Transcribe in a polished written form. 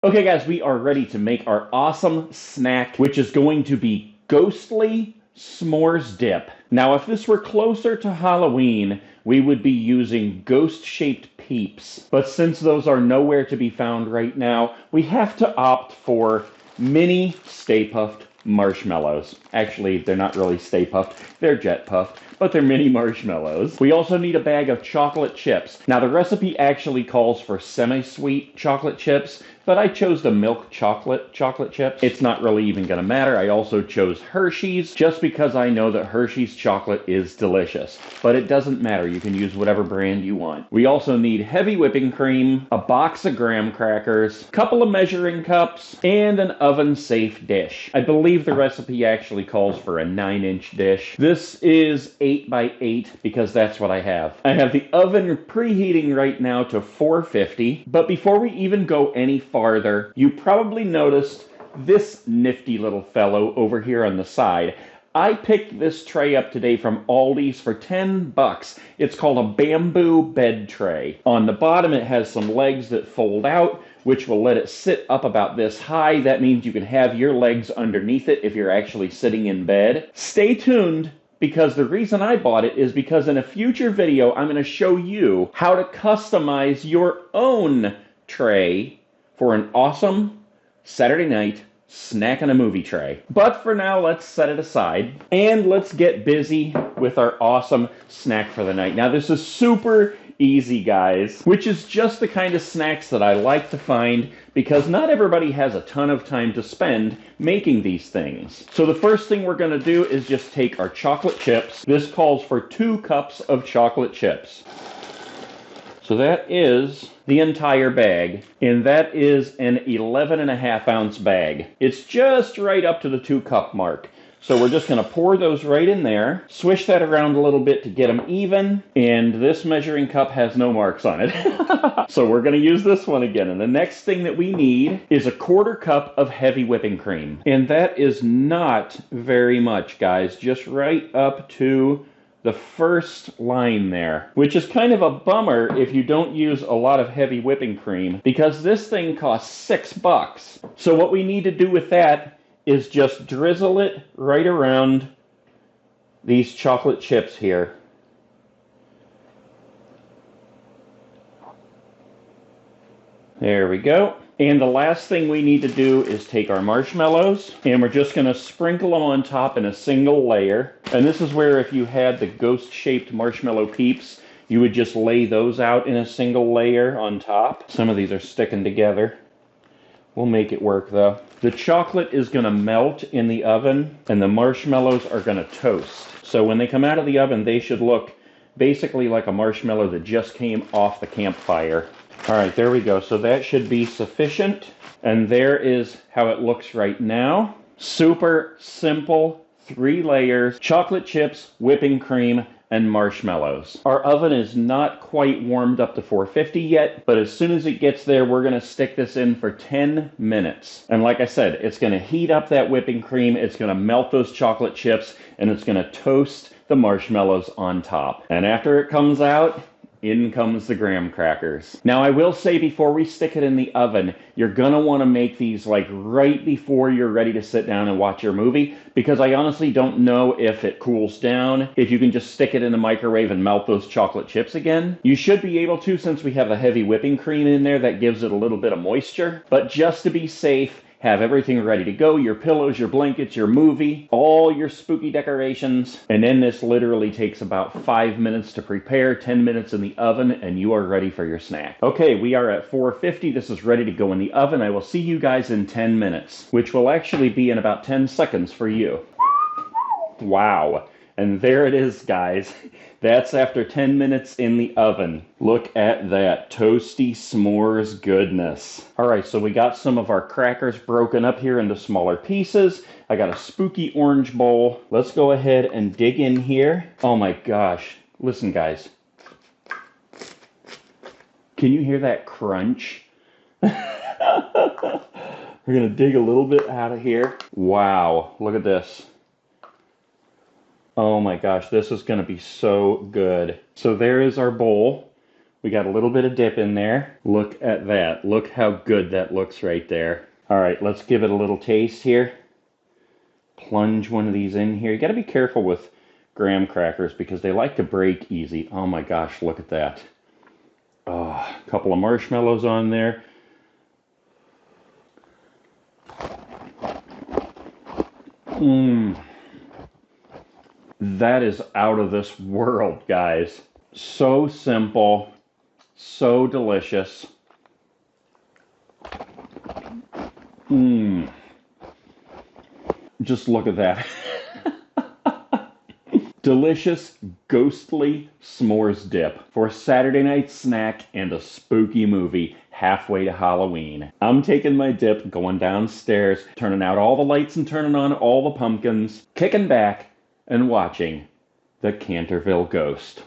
Okay guys, we are ready to make our awesome snack, which is going to be ghostly s'mores dip. Now, if this were closer to Halloween, we would be using ghost-shaped peeps. But since those are nowhere to be found right now, we have to opt for mini Stay Puft marshmallows. Actually, they're not really Stay Puft, they're Jet Puft, but they're mini marshmallows. We also need a bag of chocolate chips. Now, the recipe actually calls for semi-sweet chocolate chips, but I chose the milk chocolate chips. It's not really even gonna matter. I also chose Hershey's just because I know that Hershey's chocolate is delicious. But it doesn't matter. You can use whatever brand you want. We also need heavy whipping cream, a box of graham crackers, a couple of measuring cups, and an oven-safe dish. I believe the recipe actually calls for a 9-inch dish. This is 8 by 8 because that's what I have. I have the oven preheating right now to 450, but before we even go any farther, you probably noticed this nifty little fellow over here on the side. I picked this tray up today from Aldi's for 10 bucks. It's called a bamboo bed tray. On the bottom it has some legs that fold out, which will let it sit up about this high. That means you can have your legs underneath it if you're actually sitting in bed. Stay tuned, because the reason I bought it is because in a future video I'm going to show you how to customize your own tray for an awesome Saturday night snack and a movie tray. But for now, let's set it aside and let's get busy with our awesome snack for the night. Now, this is super easy, guys, which is just the kind of snacks that I like to find because not everybody has a ton of time to spend making these things. So the first thing we're going to do is just take our chocolate chips. This calls for 2 cups of chocolate chips. So that is the entire bag, and that is an 11.5-ounce bag. It's just right up to the 2-cup mark. So we're just going to pour those right in there, swish that around a little bit to get them even, and this measuring cup has no marks on it. So we're going to use this one again. And the next thing that we need is a 1/4 cup of heavy whipping cream. And that is not very much, guys, just right up to the first line there, which is kind of a bummer if you don't use a lot of heavy whipping cream because this thing costs 6 bucks. So what we need to do with that is just drizzle it right around these chocolate chips here. There we go. And the last thing we need to do is take our marshmallows, and we're just going to sprinkle them on top in a single layer. And this is where if you had the ghost-shaped marshmallow peeps, you would just lay those out in a single layer on top. Some of these are sticking together. We'll make it work, though. The chocolate is going to melt in the oven, and the marshmallows are going to toast. So when they come out of the oven, they should look basically like a marshmallow that just came off the campfire. All right, there we go. So that should be sufficient. And there is how it looks right now. Super simple, 3 layers, chocolate chips, whipping cream, and marshmallows. Our oven is not quite warmed up to 450 yet, but as soon as it gets there, we're going to stick this in for 10 minutes. And like I said, it's going to heat up that whipping cream, it's going to melt those chocolate chips, and it's going to toast the marshmallows on top. And after it comes out, in comes the graham crackers. Now, I will say before we stick it in the oven, you're going to want to make these like right before you're ready to sit down and watch your movie, because I honestly don't know if it cools down, if you can just stick it in the microwave and melt those chocolate chips again. You should be able to, since we have the heavy whipping cream in there that gives it a little bit of moisture. But just to be safe, have everything ready to go, your pillows, your blankets, your movie, all your spooky decorations. And then this literally takes about 5 minutes to prepare, 10 minutes in the oven, and you are ready for your snack. Okay, we are at 450. This is ready to go in the oven. I will see you guys in 10 minutes, which will actually be in about 10 seconds for you. Wow. And there it is, guys. That's after 10 minutes in the oven. Look at that toasty s'mores goodness. All right, so we got some of our crackers broken up here into smaller pieces. I got a spooky orange bowl. Let's go ahead and dig in here. Oh my gosh. Listen, guys. Can you hear that crunch? We're gonna dig a little bit out of here. Wow, look at this. Oh my gosh, this is going to be so good. So there is our bowl We got a little bit of dip in there. Look at that. Look how good that looks right there. All right, let's give it a little taste here. Plunge one of these in here. You got to be careful with graham crackers because they like to break easy. Oh my gosh, look at that. Oh, a couple of marshmallows on there. Mmm. That is out of this world, guys. So simple, so delicious. Mmm. Just look at that. Delicious, ghostly s'mores dip for a Saturday night snack and a spooky movie halfway to Halloween. I'm taking my dip, going downstairs, turning out all the lights and turning on all the pumpkins, kicking back and watching the Canterville Ghost.